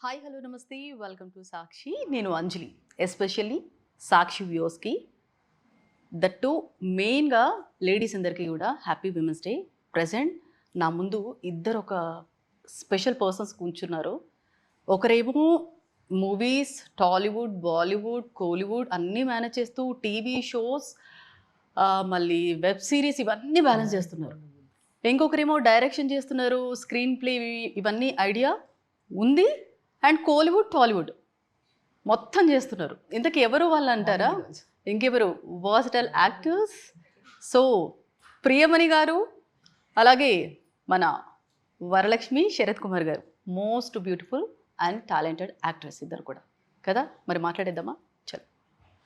Hi hello నమస్తే welcome to సాక్షి. నేను అంజలి. Especially Sakshi వ్యూస్కి that మెయిన్గా లేడీస్ అందరికీ కూడా హ్యాపీ విమెన్స్ డే. ప్రజెంట్ నా ముందు ఇద్దరు ఒక స్పెషల్ పర్సన్స్ కూర్చున్నారు. ఒకరేమో మూవీస్, టాలీవుడ్, బాలీవుడ్, కోలీవుడ్ అన్నీ మేనేజ్ చేస్తూ టీవీ షోస్, మళ్ళీ వెబ్ సిరీస్ ఇవన్నీ బ్యాలెన్స్ చేస్తున్నారు. ఇంకొకరేమో డైరెక్షన్ చేస్తున్నారు, స్క్రీన్ ప్లే ఇవన్నీ ఐడియా ఉంది. అండ్ కోలీవుడ్, టాలీవుడ్ మొత్తం చేస్తున్నారు. ఇంతకు ఎవరు వాళ్ళు అంటారా? ఇంకెవరు? Versatile actors. సో ప్రియమణి గారు, అలాగే మన వరలక్ష్మి శరత్ కుమార్ గారు, most beautiful and talented actress ఇద్దరు కూడా కదా. మరి మాట్లాడేద్దామా? చలో.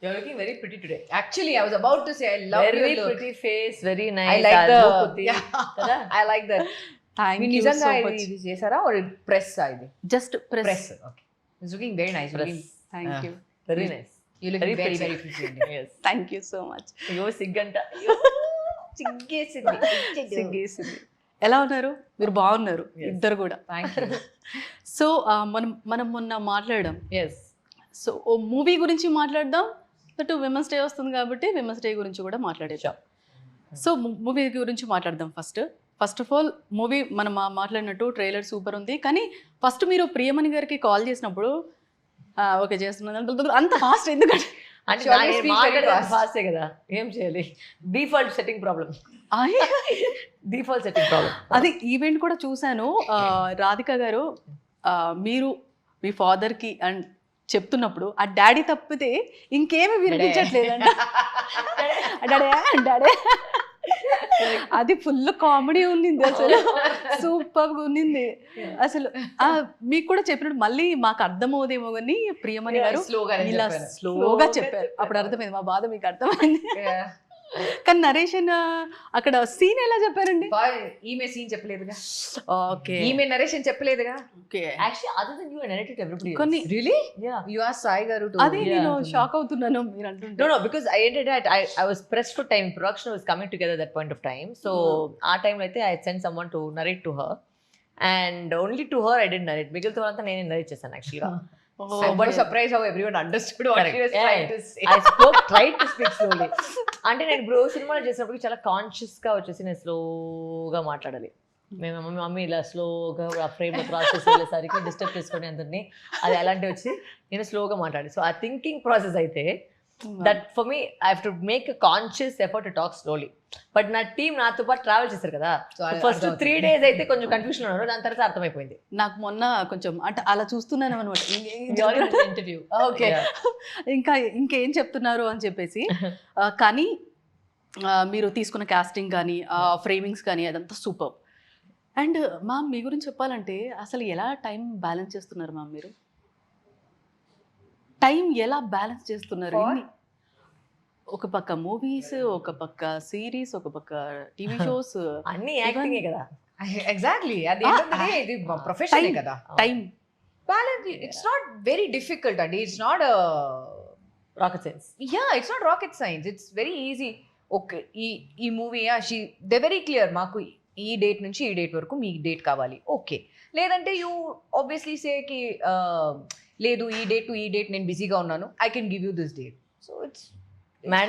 You're looking very pretty today. Actually, I was about to say I love very your look. pretty face, very nice. I like the look. yeah. I like that. Thank మీరు you నిజంగా so much. ఇది చేశారా or press ఇది? Just press. Press. Okay. It's looking very nice. Press. Thank you. Very nice. You look Very very pretty. very pretty. Yes. Thank you so much. అయ్యో సిగ్గంట. చిగ్గేసింది. సిగ్గేసింది. ఎలా ఉన్నారు? మీరు బాగున్నారు Yes. ఇద్దరు కూడా. Thank you. సో మనం మొన్న మాట్లాడడం. Yes. సో ఓ మూవీ గురించి మాట్లాడదాం. బట్ విమెన్స్ డే వస్తుంది కాబట్టి విమెన్స్ డే గురించి కూడా మాట్లాడేద్దాం. సో మూవీ గురించి మాట్లాడదాం. ఫస్ట్ ఆఫ్ ఆల్ మూవీ మనం మాట్లాడినట్టు ట్రైలర్ సూపర్ ఉంది. కానీ ఫస్ట్ మీరు ప్రియమణి గారికి కాల్ చేసినప్పుడు ఓకే చేస్తున్నాను అంత ఫాస్ట్ ఎందుకంటే అంటే She always speaks very fast. ఫాస్టే కదా, ఏం చేయాలి? Default setting problem. Default setting problem. అది ఈవెంట్ కూడా చూశాను. రాధిక గారు మీరు మీ ఫాదర్కి అండ్ చెప్తున్నప్పుడు ఆ డాడీ తప్పితే ఇంకేమీ వినిపించట్లేదంట. డాడీ అది ఫుల్ కామెడీ ఉన్నింది, అసలు సూపర్గా ఉన్నింది అసలు. మీకు కూడా చెప్పినట్టు మళ్ళీ మాకు అర్థమవుదేమో కానీ ప్రియమణి గారు స్లోగానే ఇలా చెప్పాను. స్లోగా చెప్పారు. అప్పుడు అర్థమైంది, మా బాధ మీకు అర్థమైంది. Yeah. కానీ నరేషన్ అక్కడ సీన్ ఎలా చెప్పారండి? ఈమె సీన్ చెప్పలేదుగా, ఓకే ఈమె నరేషన్ చెప్పలేదుగా. Okay. Actually other than you narrated everybody. కొన్ని Really? Yeah. You are Sai garu to. అదే నేను షాక్ అవుతున్నాను మీరు అంటుంటే. No, because I ended at I was pressed for time. Production was coming together at that point of time. So ఆ time అయితే I sent someone to narrate to her, and only to her I didn't narrate. మిగిలిన వాళ్ళంతా నేనే narrate చేశాను యాక్చువల్గా. I'm so surprised how everyone understood what she was trying to say. I tried to speak slowly. అంటే నేను ఇప్పుడు సినిమాలో చేసినప్పుడు చాలా కాన్షియస్గా వచ్చేసి నేను స్లోగా మాట్లాడాలి. మేము మమ్మీ ఇలా స్లోగా ఆ ఫ్రేమ్లో క్రాస్ చేసి వెళ్ళేసరికి డిస్టర్బ్ చేసుకొని అందరినీ అది అలాంటివి వచ్చి నేను స్లోగా మాట్లాడాలి. సో ఆ థింకింగ్ ప్రాసెస్ అయితే that for me I have to make a conscious effort to talk slowly. But నా టీం నాతో పాటు ట్రావెల్ చేశారు కదా, ఫస్ట్ 3 days అయితే కొంచెం కన్ఫ్యూజన్ ఉన్నారు, దాని తర్వాత అర్థమైపోయింది. నాకు మొన్న కొంచెం అంటే అలా చూస్తున్నాను అనమాట. ఇంటర్వ్యూ ఓకే, ఇంకేం చెప్తున్నారు అని చెప్పేసి. కానీ మీరు తీసుకున్న కాస్టింగ్ కానీ ఫ్రేమింగ్స్ కానీ అదంతా సూపర్. అండ్ మ్యామ్ మీ గురించి చెప్పాలంటే అసలు ఎలా టైం బ్యాలెన్స్ చేస్తున్నారు మ్యామ్? మీరు టైం ఎలా బ్యాలెన్స్ చేస్తున్నారు? ఒక పక్క మూవీస్, ఒక పక్క సిరీస్, ఒక పక్క టీవీ షోస్, అన్ని యాక్టింగే కదా. Exactly. At the end of the day, ఇది profession కదా. Time Balance. It's not very difficult, and it's not a. Rocket science. Yeah, it's not rocket science. It's very easy. Okay, ఈ movie దే very clear, మాకు ఈ date నుంచి ఈ date వరకు మీ డేట్ కావాలి. ఓకే, లేదంటే యూ ఆబ్వియస్లీ సేకి లేదు ఈ డేట్ టు ఈ డేట్ నేను బిజీగా ఉన్నాను, I can give you this date. So it's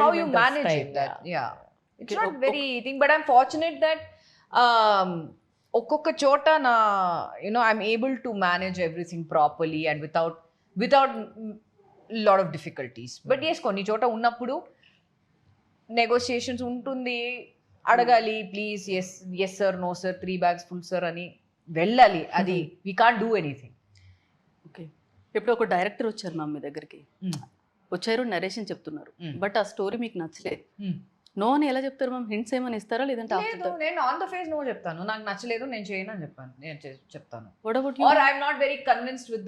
how you manage it. That yeah, it's not very thing, but I'm fortunate that ఒక్కొక్క చోట నా I'm able to manage everything properly and without lot of difficulties. But yes కొన్ని చోట ఉన్నప్పుడు negotiations ఉంటుంది, అడగాలి please yes sir, no sir, 3 bags full sir అని వెళ్ళాలి. అది we can't do anything. Okay. ఇప్పుడు ఒక డైరెక్టర్ వచ్చారు మ్యామ్ మీ దగ్గరికి, వచ్చారు నరేషన్ చెప్తున్నారు, బట్ ఆ స్టోరీ మీకు నచ్చలేదు. నో అని ఎలా చెప్తారు మ్యామ్? హింట్స్ ఏమైనా ఇస్తారా లేదంటే లేదు, నేను ఆన్ ద ఫేస్ నో చెప్తాను. నాకు నచ్చలేదు, నేను చేయను అని చెప్పాను, నేను చెప్తాను. What about you? Or I'm not very convinced with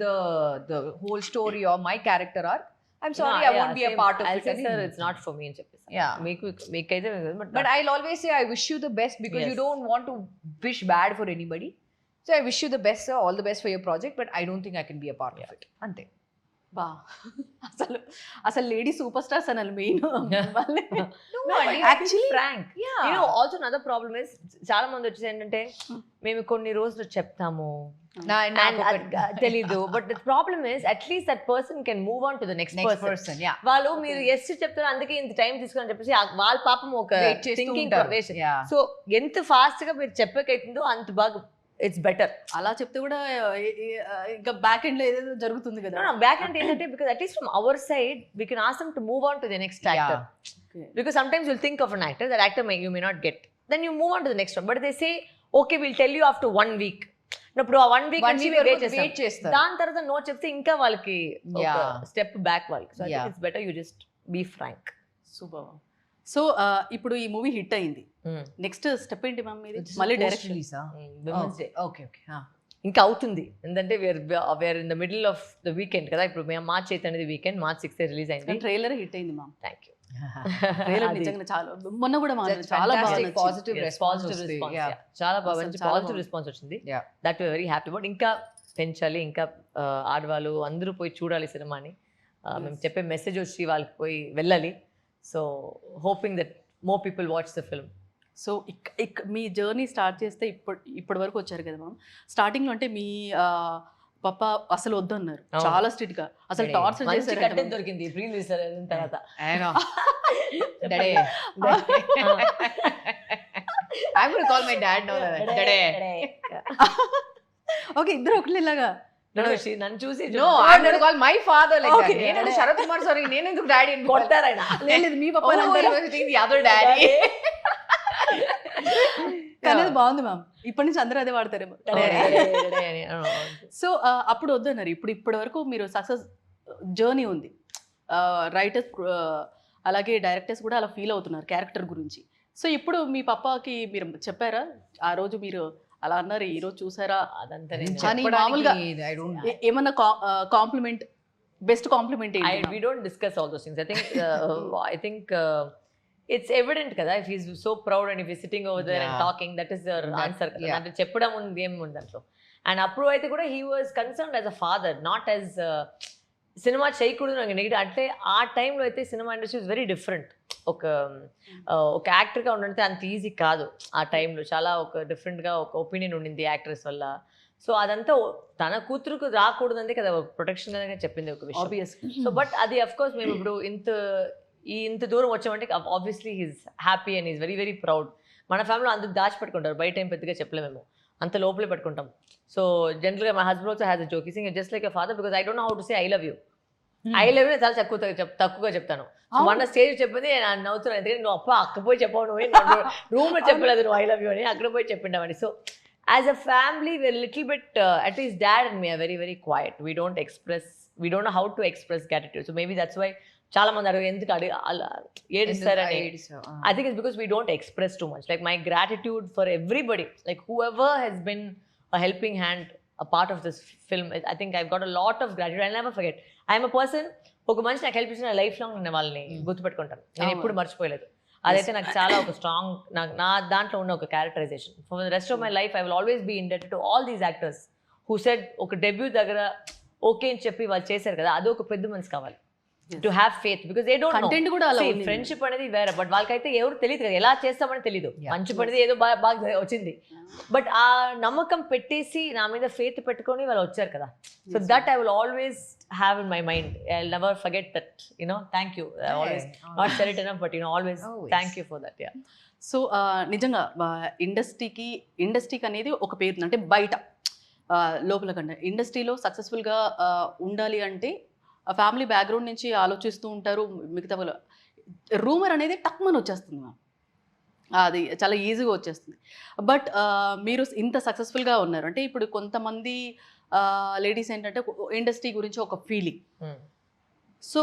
the whole story or my character arc. I'm sorry, I won't be a part of it. Sir, it's not for me అని చెప్పేసి. Yeah. మీకైతే But I'll always say I wish you the best, because you Yes. don't want to wish bad for anybody. So I wish you the best, sir, all the best for your project, but I don't think I can be a part of it. Ante. బా అసలు అసలు lady super stars అనాలి main actually frank also other problem is చాలా మంది వచ్చేసి ఏంటంటే మేము కొన్ని రోజులు చెప్తాము తెలీదు but the problem is at least that person can move on to the next person వాళ్ళు మీరు ఎస్ చెప్తారు అందుకే ఇంత టైం తీసుకుని చెప్పేసి వాళ్ళ పాపం ఒక థింకింగ్ సో ఎంత ఫాస్ట్ గా మీరు చెప్పకైతుందో అంత బాగా ఇట్స్ బెటర్. అలా చెప్తే కూడా ఇంకా బ్యాక్ ఎండ్ లో ఏదేదో జరుగుతుంది కదా. బ్యాక్ ఎండ్ ఏంటంటే because at least from our side we can ask them to move on to the next actor because sometimes you'll think of an actor, that actor you may not get, then you move on to the next one, but they say okay we'll tell you after 1 week. ఇప్పుడు ఆ 1 week నుంచి wait చేస్తారు, దాని తర్వాత no చెప్తే ఇంకా వాళ్ళకి step back వాళ్ళకి. So it's better you just be frank. Super. So ఇప్పుడు ఈ మూవీ హిట్ అయింది, నెక్స్ట్ స్టెప్ ఏంటి మ్యామ్ మీది? మళ్ళీ డైరెక్షన్ విమెన్స్ డే ఇంకా అవుతుంది, ఎందుకంటే we're in the middle of the weekend కదా. ఇప్పుడు మేము మార్చ్ 8 అనేది వీకెండ్, మార్చ్ 6 రిలీజ్ అయింది. ట్రైలర్ హిట్ అయింది మ్యామ్. Thank you. ట్రైలర్ నిజంగా చాలా మొన్న కూడా చాలా బాగా పాజిటివ్ రెస్పాన్స్, చాలా బాగా మంచి పాజిటివ్ రెస్పాన్స్ వచ్చింది. That very happy. బట్ ఇంకా పెంచాలి, ఇంకా ఆడవాళ్ళు అందరూ పోయి చూడాలి సినిమాని. మేము చెప్పే మెసేజ్ వచ్చి వాళ్ళకి పోయి వెళ్ళాలి. So hoping that more people watch the film. So me journey start చేస్తే ఇప్పటి వరకు వచ్చారు కదా మ్యామ్. స్టార్టింగ్లో అంటే మీ పప్ప అసలు వద్దన్నారు, చాలా స్ట్రిక్ట్ గా అసలు టార్చర్ చేశారు. దొరికింది రిలీజ్ తర్వాత ఓకే ఇద్దరు ఒకళ్ళేలాగా నన్ను చూసి my father Sarath Kumar sorry నేను ఎందుకు డాడీ కొడతారైనా లేదు మీ పప్ప అదర్ డాడీ. కానీ అది బాగుంది మ్యామ్, ఇప్పటి నుంచి అందరూ అదే వాడతారేమో. సో అప్పుడు వద్దన్నారు. ఇప్పటి వరకు మీరు సక్సెస్ జర్నీ ఉంది, రైటర్స్ అలాగే డైరెక్టర్స్ కూడా అలా ఫీల్ అవుతున్నారు క్యారెక్టర్ గురించి. సో ఇప్పుడు మీ పప్పాకి మీరు చెప్పారా ఆ రోజు మీరు అలా అన్నారు, ఈ రోజు చూసారా అదంతా అని మామూలుగా ఏమన్నా కాంప్లిమెంట్, బెస్ట్ కాంప్లిమెంట్ ఏంటి? we don't discuss all those things. I think it's evident kada, if he's so proud and if he's sitting over there and talking, that is the answer kada. అంటే చెప్పడం ఉంది ఏం ఉంది దాంట్లో. And అప్పుడు అయితే కూడా he was concerned as a father, not as cinema చేయకూడదు నాకు నెగిటివ్. అంటే ఆ టైంలో అయితే cinema industry is very different. ఒక యాక్టర్గా ఉండంటే అంత ఈజీ కాదు ఆ టైంలో. చాలా ఒక డిఫరెంట్గా ఒక ఒపీనియన్ ఉండింది యాక్ట్రెస్ వల్ల. సో అదంతా తన కూతురుకు రాకూడదు అంతే కదా ప్రొటెక్షన్ గా చెప్పింది ఒక విషయం. సో బట్ అది అఫ్ కోర్స్ మేము ఇప్పుడు ఇంత దూరం వచ్చామంటే obviously he's happy and is very very proud. మన ఫ్యామిలీలో అందరూ దాచిపెట్టుకుంటారు, బయట ఏం పెద్దగా చెప్పలేమేమో, అంత లోపలే పెట్టుకుంటాం. సో జనరల్గా my husband also has a joke, Singh just like a father because I don't know how to say I love you. I love you చాలా తక్కువగా చెప్తాను. మొన్న స్టేజ్ చెప్పింది నేను నవ్వుతున్నాను, ఎందుకంటే నువ్వు అక్క పోయి చెప్పావు, నువ్వు రూమ్ లో చెప్పలేదు నువ్వు ఐ లవ్ యూ అని, అక్కడ పోయి చెప్పిండామని. So as a family we're little bit at least dad and me are very very quiet. We don't know how to express gratitude. So maybe that's why చాలా మంది అడుగు ఎందుకు ఏడుస్తారని. I think it's because we don't express too much. Like my gratitude for everybody, like whoever has been a helping hand, a part of this film, I think I've got a lot of gratitude. I'll never forget. I'm a person, ఒక మనిషి నాకు help చేసిన life long నేను వాళ్ళని గుర్తుపెట్టుకుంటాను, నేను ఎప్పుడు మర్చిపోలేదు. అదైతే నాకు చాలా ఒక స్ట్రాంగ్, నా దాంట్లో ఉన్న ఒక characterisation. For the rest of my life I will always be indebted to all these actors who said ఒక డెబ్యూ దగ్గర ఓకే అని చెప్పి వాళ్ళు చేశారు కదా, అది ఒక పెద్ద మనసు కావాలి. To have faith because they don't content కూడా అలా ఉంది. ఫ్రెండ్షిప్ అనేది వేరే, బట్ వాళ్ళకైతే ఎవరు తెలియదు కదా, ఎలా చేస్తామని తెలియదు. మంచి పడితే ఏదో బాగా వచ్చింది, బట్ ఆ నమ్మకం పెట్టేసి నా మీద ఫేత్ పెట్టుకొని వాళ్ళు వచ్చారు కదా. So that I will always have in my mind. I'll never forget that, thank you. I always not said it enough, but always thank you for that. Yeah. So నిజంగా ఇండస్ట్రీకి అనేది ఒక పేరు, అంటే బయట లోపల కంటే ఇండస్ట్రీలో సక్సెస్ఫుల్గా ఉండాలి అంటే ఫ్యామిలీ బ్యాక్గ్రౌండ్ నుంచి ఆలోచిస్తూ ఉంటారు. మిగతా వాళ్ళు రూమర్ అనేది టక్మని వచ్చేస్తుంది మ్యామ్, అది చాలా ఈజీగా వచ్చేస్తుంది. బట్ మీరు ఇంత సక్సెస్ఫుల్గా ఉన్నారు అంటే ఇప్పుడు కొంతమంది లేడీస్ ఏంటంటే ఇండస్ట్రీ గురించి ఒక ఫీలింగ్, సో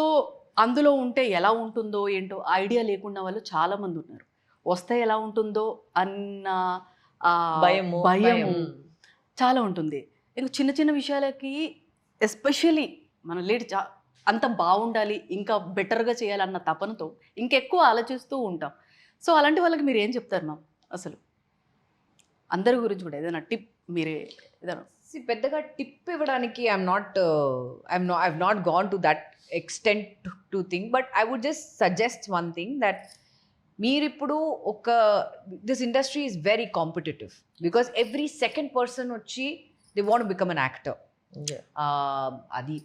అందులో ఉంటే ఎలా ఉంటుందో ఏంటో ఐడియా లేకుండా వాళ్ళు చాలా మంది ఉన్నారు. వస్తే ఎలా ఉంటుందో అన్న భయము చాలా ఉంటుంది. ఇంకా చిన్న చిన్న విషయాలకి ఎస్పెషల్లీ మన లేడీ అంత బాగుండాలి, ఇంకా బెటర్గా చేయాలన్న తపనతో ఇంకెక్కువ ఆలోచిస్తూ ఉంటాం. సో అలాంటి వాళ్ళకి మీరు ఏం చెప్తారు మ్యామ్? అసలు అందరి గురించి కూడా ఏదైనా టిప్ మీరే ఏదైనా. పెద్దగా టిప్ ఇవ్వడానికి I've not gone to that extent to think, but I would just suggest one thing, that మీరిప్పుడు this industry is very competitive because every second person వచ్చి they want to become an actor. అది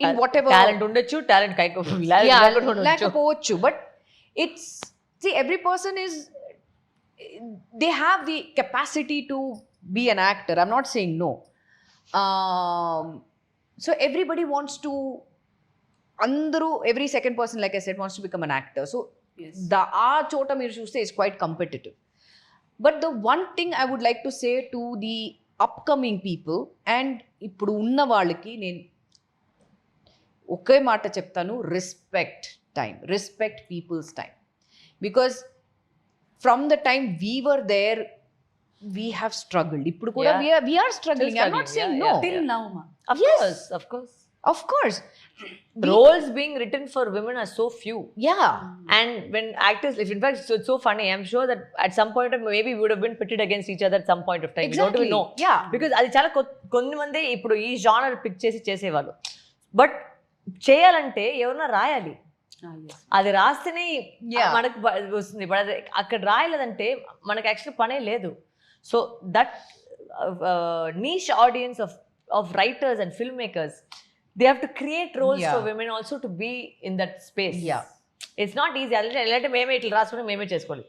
in whatever talent ఉండొచ్చు, talent లేకపోవచ్చు, but it's see every person is, they have the capacity to be an actor. I'm not saying no. So everybody wants to, every second person, like I said, wants to become an actor. So aa chota meer chuste is quite competitive. But the one thing I would like to say to the upcoming people, and ఇప్పుడు ఉన్న వాళ్ళకి నేను ఒకే మాట చెప్తాను, respect people's time, because from the time we were there we have struggled. ఇప్పుడు కూడా we are struggling. I'm not saying no. Till now, ma. Of course roles being written for women are so few. Yeah. And when actors, if in fact, it's so funny, I'm sure that at some point of maybe we would have been pitted against each other at some point of time. Exactly. We don't even know. Yeah. Because అది చాలా కొన్ని మంది ఇప్పుడు ఈ genre pick చేసేవాళ్ళు, but చేయాలంటే ఎవరన్నా రాయాలి. అది రాస్తేనే మనకు వస్తుంది, బట్ అది అక్కడ రాయలేదంటే మనకు యాక్చువల్లీ పనే లేదు. So that niche audience of writers and filmmakers, they have to create roles for women also to be in that space. Yeah. It's not easy. Like మేమే ఇట్లా రాసుకుని మేమే చేసుకోవాలి.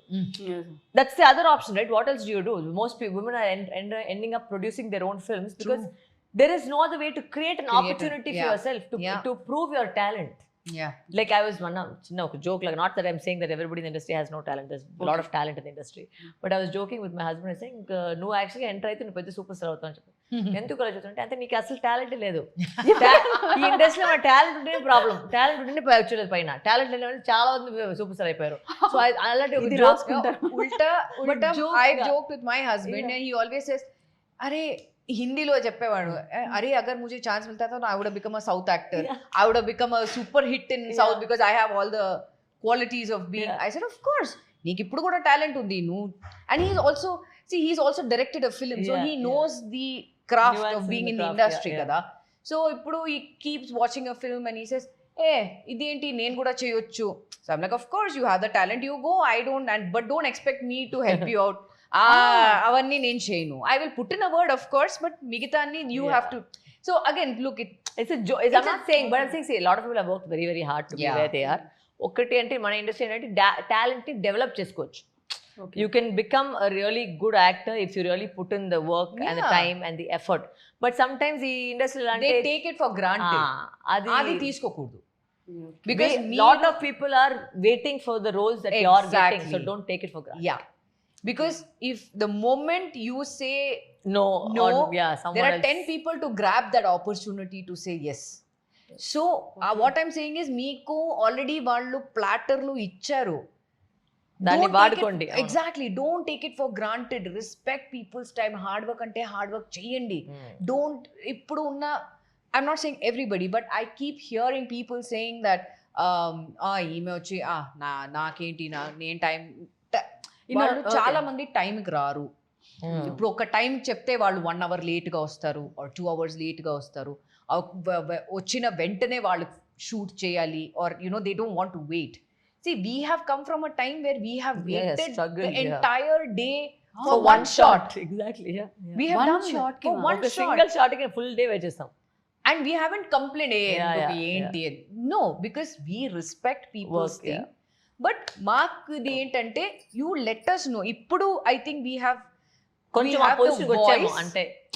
That's the other option, right? What else do you do? Most people, women are ending up producing their own films because there is no other way to create an opportunity for yourself to prove your talent. Yeah. Like I was చిన్న ఒక joke, like not that I'm saying that everybody in the industry has no talent. There's a lot of talent in the industry. But I was joking with my husband, saying నువ్వు యాక్చువల్గా enter అయితే నువ్వు పెద్ద super star అవుతావు అని చెప్పి. ఎందుకు అలా చెప్తుంటే, అంటే నీకు అసలు టాలెంట్ లేదు. ఈ ఇండస్ట్రీలో మన టాలెంట్ ఉంటేనే ప్రాబ్లం. టాలెంట్ ఉంటేనే వచ్చేది పైన. టాలెంట్ లేని వాళ్ళు చాలా మంది సూపర్ స్టార్ అయిపోయారు. సో అలాంటి I joked with my husband and he always says, అరే హిందీలో చెప్పేవాడు, అరే అగర్ ముझे ఛాన్స్ మిల్తా తా I would have become a south actor. I would have become a super hit in south because I have all the qualities of being. I said, of course, నీకు ఇప్పుడు కూడా talent ఉంది నువ్వు. And he's also directed a film, so he knows the craft of being in the industry కదా. So ఇప్పుడు he keeps watching a film and he says, ఇదేంటి నేను కూడా చేయొచ్చు. So I'm like, of course you have the talent, you go. I don't, but don't expect me to help you out. అవన్నీ నేను చేయను. I will put in a word, of course, but మిగతా అన్ని you have to. So again, look, it's a joke. I'm not saying, but I'm saying, a lot of people have worked very, very hard to be where they are. ఒకటి అంటే మన industry ఏంటంటే talent ని develop చేసుకోవచ్చు. You can become a really good actor if you really put in the work and the time and the effort. But sometimes ఈ industry they take it for granted. అది తీసుకోకూడదు. Because lot of people are waiting for the roles that you are getting, so don't take it for granted. Yeah. Because if the moment you say no, there are 10 people to grab that opportunity to say yes. So what I'm saying is, meeku already వాళ్ళు ప్లాటర్లు ఇచ్చారు, దాన్ని వాడుకోండి. Exactly, don't take it for granted. Respect people's time. Hard work అంటే hard work చేయండి. Don't ఇప్పుడు ఉన్న, I'm not saying everybody, but I keep hearing people saying that ఈమె వచ్చి నాకేంటి నేను టైం, వాళ్ళు చాలా మంది టైంకి రారు. ఇప్పుడు ఒక టైం చెప్తే వాళ్ళు 1 hour లేట్గా వస్తారు, 2 hours లేట్గా వస్తారు. వచ్చిన వెంటనే వాళ్ళు షూట్ చేయాలి, or they don't want to wait. See, we have come from a time where we have waited the entire day for one shot. Exactly, we have done shot for one shot. Single shot ki full day wait chestam, and we haven't complained no, because we respect people's thing. But మాకు ఇది ఏంటంటే, you let us know. ఇప్పుడు I think we have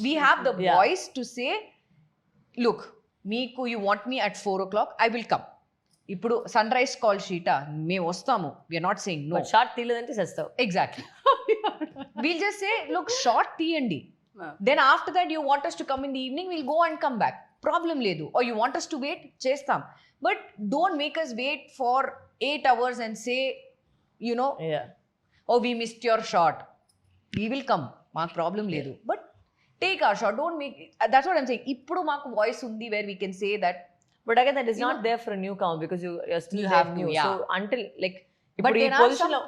we have the voice to say, look, మీకు you want me at 4 o'clock, I will come. ఇప్పుడు sunrise call షీటా మేము వస్తాము, we're not saying no. Short తీయలేదంటే చేస్తావు. Exactly. We'll just say, look, short తీయండి, then after that you want us to come in the evening, we'll go and come back, problem లేదు. or you want us to wait, చేస్తాం. but don't make us wait for 8 hours and say, oh, we missed your shot, we will come, మాకు problem లేదు, but take our shot. Don't make, that's what I'm saying. ఇప్పుడు మాకు voice ఉంది where we can say that. But again, that is not there for a newcomer because you're still new. So until like, but in position lo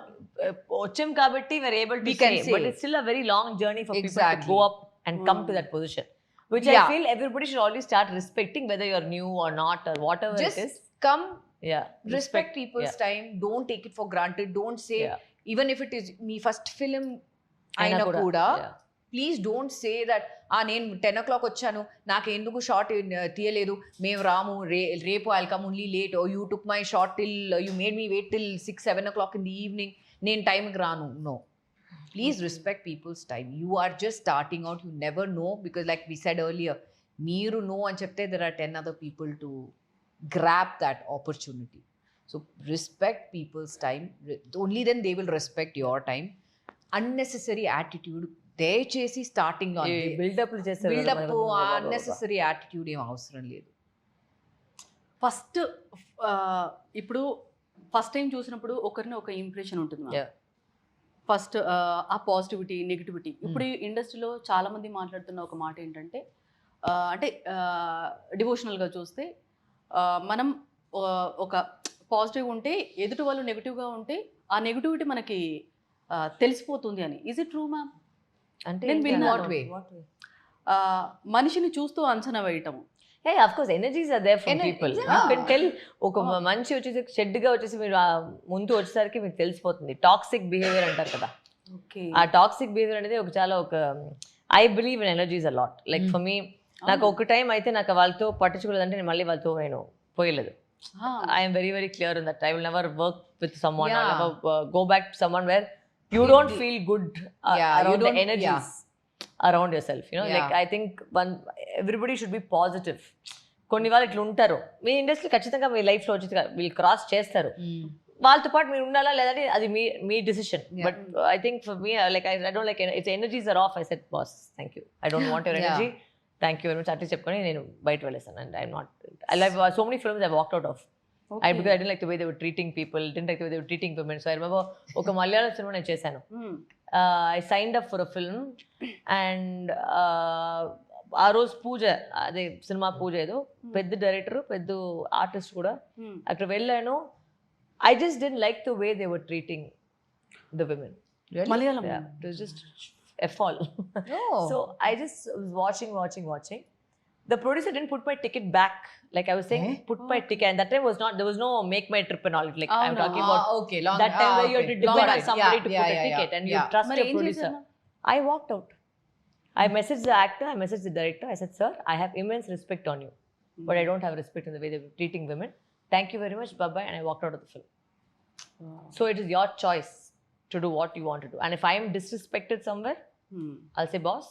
ocham kabatti we're able to say, but it's still a very long journey for people to go up and come to that position. which I feel everybody should always start respecting, whether you're new or not or whatever Just it is. come, Yeah, respect people's yeah. time. Don't take it for granted. Don't say, Yeah. even if it is me first film అయినా అయినా కూడా, yeah. Please don't say that నేను 10 o'clock వచ్చాను, నాకు ఎందుకు short తీయలేదు, మేము రాము, రేపు I'll come only late, you took my short till, you made me wait till 6-7 o'clock in the evening, నేను టైంకి రాను. No, please respect people's time. You are just starting out, you never know, because like we said earlier, మీరు no అని చెప్తే there are 10 other people to grab that opportunity. So respect people's time. Only then they will respect your time. Unnecessary attitude దయచేసి starting లో buildup చేస్తారు buildup, unnecessary attitude ఏం అవసరం లేదు. First ఇప్పుడు ఫస్ట్ టైం చూసినప్పుడు ఒకరిని ఒక ఇంప్రెషన్ ఉంటుంది. Yeah. ఫస్ట్ ఆ పాజిటివిటీ, నెగిటివిటీ. ఇప్పుడు ఇండస్ట్రీలో చాలా మంది మాట్లాడుతున్న ఒక మాట ఏంటంటే, అంటే డివోషనల్గా చూస్తే మనం ఒక పాజిటివ్ ఉంటే ఎదుటి వాళ్ళు నెగిటివ్గా ఉంటే ఆ నెగిటివిటీ మనకి తెలిసిపోతుంది అని. Is it true ma'am? అంటే నేను విన్నా. What way? మనిషిని చూస్తూ అంచనా వేయటం. Yeah, of course, energies are there from people. You can tell. ఒక మంచి వచ్చేసి షెడ్గా వచ్చేసి మీరు ముందు వచ్చేసరికి మీకు తెలిసిపోతుంది. టాక్సిక్ బిహేవియర్ అంటారు కదా, ఓకే. ఆ టాక్సిక్ బిహేవియర్ అనేది ఒక చాలా ఒక I believe in energies a lot. Like for me, నాకు ఒక టైం అయితే నాకు వాళ్ళతో పట్టించుకోలేదంటే నేను మళ్ళీ వాళ్ళతో నేను పోయలేదు. I'm very very clear in that. I will never work with someone, I never go back to someone where you don't feel good around the energies around yourself, you know. Like I think everybody should be positive. కొన్ని వాళ్ళు ఇట్లా ఉంటారు మీ industry, ఖచ్చితంగా మీ లైఫ్లో వచ్చి వీళ్ళు cross చేస్తారు, వాళ్ళతో పాటు మీరు ఉండాలా లేదంటే అది మీ decision. But I think for me, like I don't like its energies are off. I said boss thank you, I don't want your energy, thank you very much అట్లా చెప్పుకొని నేను బయట వెళ్ళేసాను. And I'm not, I live so many films I walked out of. Because I didn't like the way they were treating people, didn't like the way they were treating women. So I remember oka Malayalam cinema నేను చేశాను. I signed up for a film and ఆ రోజు పూజ, అదే cinema పూజ, ఏదో పెద్ద director పెద్ద artist కూడా అక్కడ వెళ్ళాను. I just didn't like the way they were treating the women. Malayalam. Yeah, it was just F all. So I just was watching. The producer didn't put my ticket back. Like I was saying, put my ticket. And that time there was no make my trip and all. Like I'm talking about that time where you had to depend on somebody to put a ticket and you trust your producer. I walked out. I messaged the actor, I messaged the director. I said, sir, I have immense respect on you, but I don't have respect in the way they were treating women. Thank you very much, bye-bye. And I walked out of the film. So it is your choice to do what you want to do. And if I am disrespected somewhere, I'll say, boss,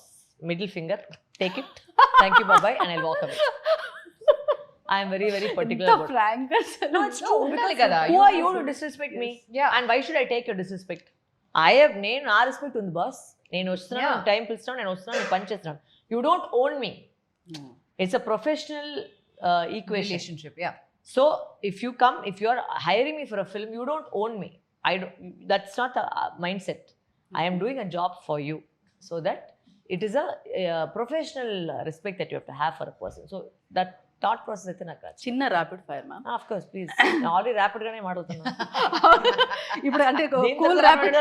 middle finger, take it. Thank you, bye-bye, and I'll walk away. I am very, very particular about it. No, it's true. Because who are you to disrespect me? Yeah. And why should I take your disrespect? I have నా respect ఉంది boss. నేను వస్తున్నాను, time పిలుస్తున్నాను, నేను వస్తున్నాను, నేను పని చేస్తున్నాను. You don't own me. It's a professional relationship. Yeah. So if you come, if you are hiring me for a film, you don't own me. That's not the mindset. I am doing a job for you, so that it is a professional respect that you have to have for a person. So that thought process అయితే నాకు చిన్న rapid fire ma'am. Of course please. Already rapid గానే మాట్లాడుతున్నా. ఇప్పుడు అంటే cool rapid,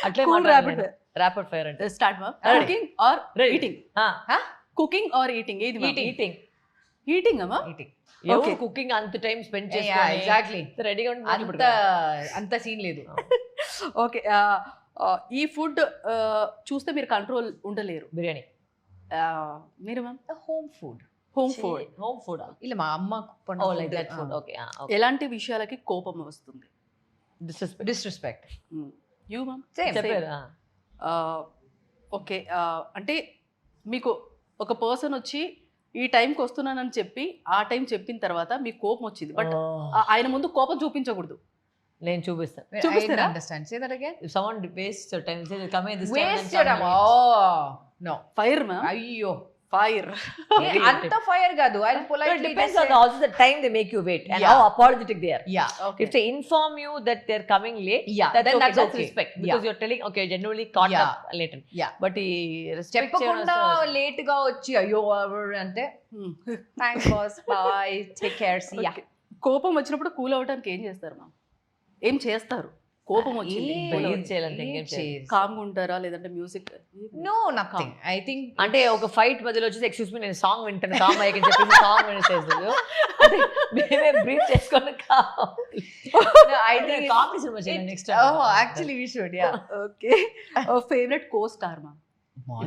అట్లే cool rapid rapid fire అంటే start ma'am. Cooking are eating? Cooking are eating? ఏది మ్యామ్? ఈటింగ్. ఈటింగ్ అమ్మా? Eating. ఓకే. కుకింగ్ అంత టైం స్పెండ్ Yeah, చేసుకొని exactly. రెడీగా అంత సీన్ లేదు. ఓకే. ఈ ఫుడ్ చూస్తే మీరు కంట్రోల్ ఉండలేరు. బిర్యానీ. మీరు ma'am? Home food. Home food. Home food. ఇలా మా అమ్మ ఓ లైక్ దట్ ఫుడ్. ఓకే. ఎలాంటి విషయాలకి కోపం వస్తుంది? డిస్రెస్పెక్ట్. You ma'am? చెప్పారు. ఓకే. అంటే మీకు ఒక పర్సన్ వచ్చి ఈ టైంకి వస్తున్నానని చెప్పి ఆ టైం చెప్పిన తర్వాత మీకు కోపం వచ్చింది, బట్ ఆయన ముందు కోపం చూపించకూడదు. నేను చూపిస్తాను. చూపిస్తారా? Understand. Say that again. If someone wastes your time, say come here this time. Waste your time. Oh no. Fire ma'am. అయ్యో, ఫైర్. అంత ఫైర్ కాదు. I'll It politely depends on also the time they make you wait and Yeah. how apologetic they are. yeah. If they inform you that they're coming late, Yeah, that's then okay. that's That's okay. respect because Yeah. you're telling, okay, genuinely caught Yeah. up later. Yeah. But ఈ respect చెప్పకుండా late గా వచ్చి అయ్యో అంటే thanks boss, bye, take care, see ya. కోపం వచ్చినప్పుడు cool అవడానికి ఏం చేస్తారు మ్యామ్? ఏం చేస్తారు? కోపం వచ్చింది ఏం చేయాలంటే ఇంకేం చేయాలి. కామ్గా ఉంటారా లేదంటే music? No, nothing. I think అంటే ఒక ఫైట్ మధ్యలో వచ్చేసి ఎక్స్క్యూజ్ మీ నేను సాంగ్ వింటాను కామ్ అయ్యని చెప్పేసి సాంగ్ వినేసేది. అంటే మేమే బ్రీత్ చేసుకొని I think కామెడీ సినిమా చేయాలి next. Oh, actually we should. Yeah. Okay. Favourite co star మా?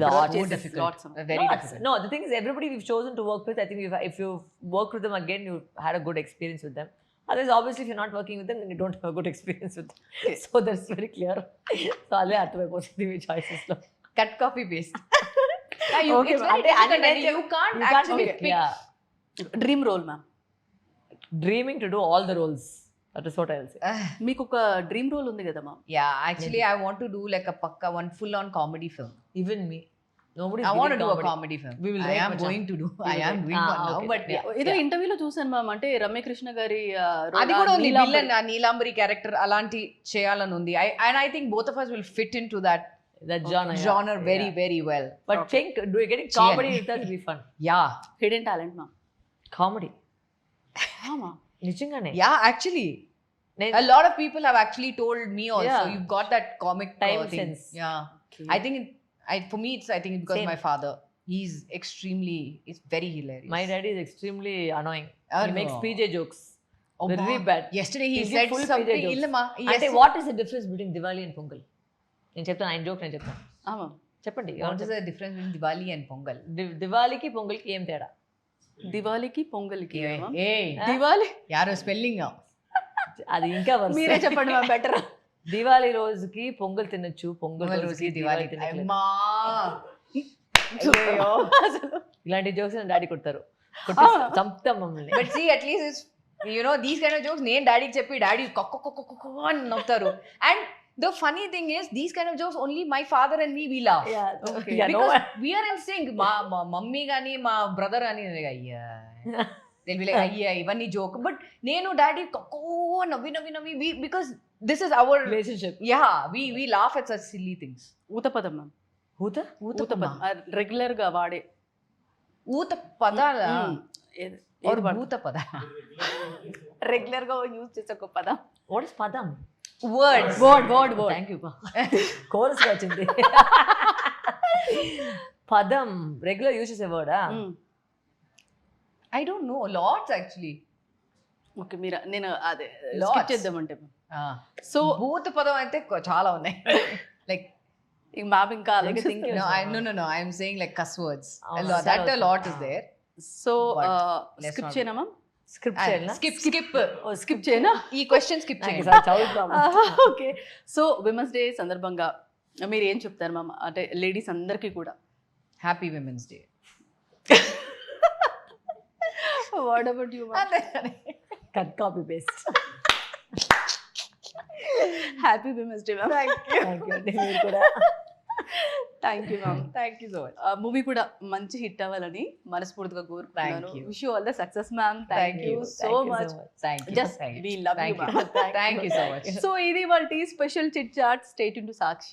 Lots. More difficult. Lots of- Very No, difficult. no, the thing is everybody we've chosen to work with, I think if you work with them again, you had a good experience with them. Otherwise, obviously, if you're not working with them, then you don't have a good experience with them. So that's very clear. So అదే అర్థమైపోతుంది మీ choices లో. Cut, copy, paste. Yeah, you, Okay, it's very అంటే difficult అన్ని and you can't you can't actually pick. pick. Yeah. Dream role ma'am? Dreaming to do all the roles. That is what I will say. మీకు ఒక dream role ఉంది కదా ma'am? Yeah, actually I want to do like a pakka one full on comedy film. Even me. Nobody. I want to do a comedy film. We will I write am much going to do. We I will am write. doing one now, Okay. but Yeah. ఏదో ఇంటర్వ్యూలో చూసాను ma'am, అంటే రమ్యకృష్ణ గారి అది కూడా ఉంది, villain Neelambari character అలాంటి చేయాలని ఉంది. I think both of us will fit into that That genre. genre yeah. very Yeah. very well. But think, do you getting comedy? It does be fun. Yeah. Hidden talent ma'am? Comedy. నిజంగానే? Yeah, actually. నేను A lot of people have actually told me also, Yeah. you've got that comic Time thing. sense. Yeah. Okay. I think for me I think it's because Same. my father. He's it's very hilarious. My daddy is extremely annoying. Oh, He makes no. PJ jokes. Oh, very ma. bad. Yesterday he He'll said give full something. PJ jokes. Illama. అంటే Yes. What is the difference between Diwali and pongal? నేను చెప్తాను ఆయన joke, నేను చెప్తాను ma'am. చెప్పండి. What is the difference between Diwali and Pongal? దివాళీకి పొంగల్కి ఏం తేడా? దివాళీకి పొంగల్కి మ్యామ్? Hey. దివాళీ యారో స్పెల్లింగ్ అది ఇంకా మీరే చెప్పండి మ్యామ్, బెటర్. దివాళీ రోజుకి పొంగల్ తినొచ్చు, పొంగల్ రోజుకి దివాళీ తినట్లేదు. అమ్మా. ఇలాంటి జోక్స్ డాడీ కొడతారు, చంపుతాం మమ్మల్ని. But see, at least it's, you know, these kind of jokes నేను డాడీకి చెప్పి డాడీ కొక్క అని నవ్వుతారు. And the funny thing is, these kind of jokes only my father and me we laugh. Okay. Yeah, no Because one- we are in sync. మా mummy కానీ మా brother అని అయ్యా they'll be like అయ్యా ఇవన్నీ జోక్. బట్ నేను daddy కొక్కో నవ్వి because this is our relationship. yeah we laugh at such silly things. ఊతపదం మ్యామ్? ఊతపదం రెగ్యులర్ గా వాడే ఊత పదాల or భూత పద రెగ్యులర్ గా యూజ్ చేసే ఒక పదం. వాట్ ఇస్ పదం? Words. Word thank you. Chorus వచ్చింది. పదం రెగ్యులర్ యూజ్ చేసే వర్డా? I don't know, lots actually. Okay, మీరు నేను అదే Lots. skip చేద్దామంటే సో భూత పదం అయితే చాలా ఉన్నాయి. Like మ్యామ్ ఇంకా అలాగే Thinking. Thinking. no, I'm saying like cuss words. Oh, That a also. lot is there. So But let's skip not చేయనా మ్యామ్? స్క్రిప్ట్ చేయాలి. Skip చేయనా? ఈ క్వశ్చన్ స్కిప్ చేయండి. చదువుతాం. ఓకే. సో విమెన్స్ డే సందర్భంగా మీరు ఏం చెప్తారు మ్యామ్, అంటే లేడీస్ అందరికీ కూడా? Happy women's day. What about you ma'am? Cut copy paste. Happy women's day ma'am. Thank you అండి, మీరు కూడా. Thank you ma'am. Thank you so much. Movie కూడా మంచి హిట్ అవ్వాలని మనస్ఫూర్తిగా కోరుకుంటున్నాను. Thank you. Wish you all the success ma'am. Thank you so much. Thank you. Just we love you ma'am. Thank you so much. So ఇది వాళ్ళ special chit chat. Stay tune to Sakshi.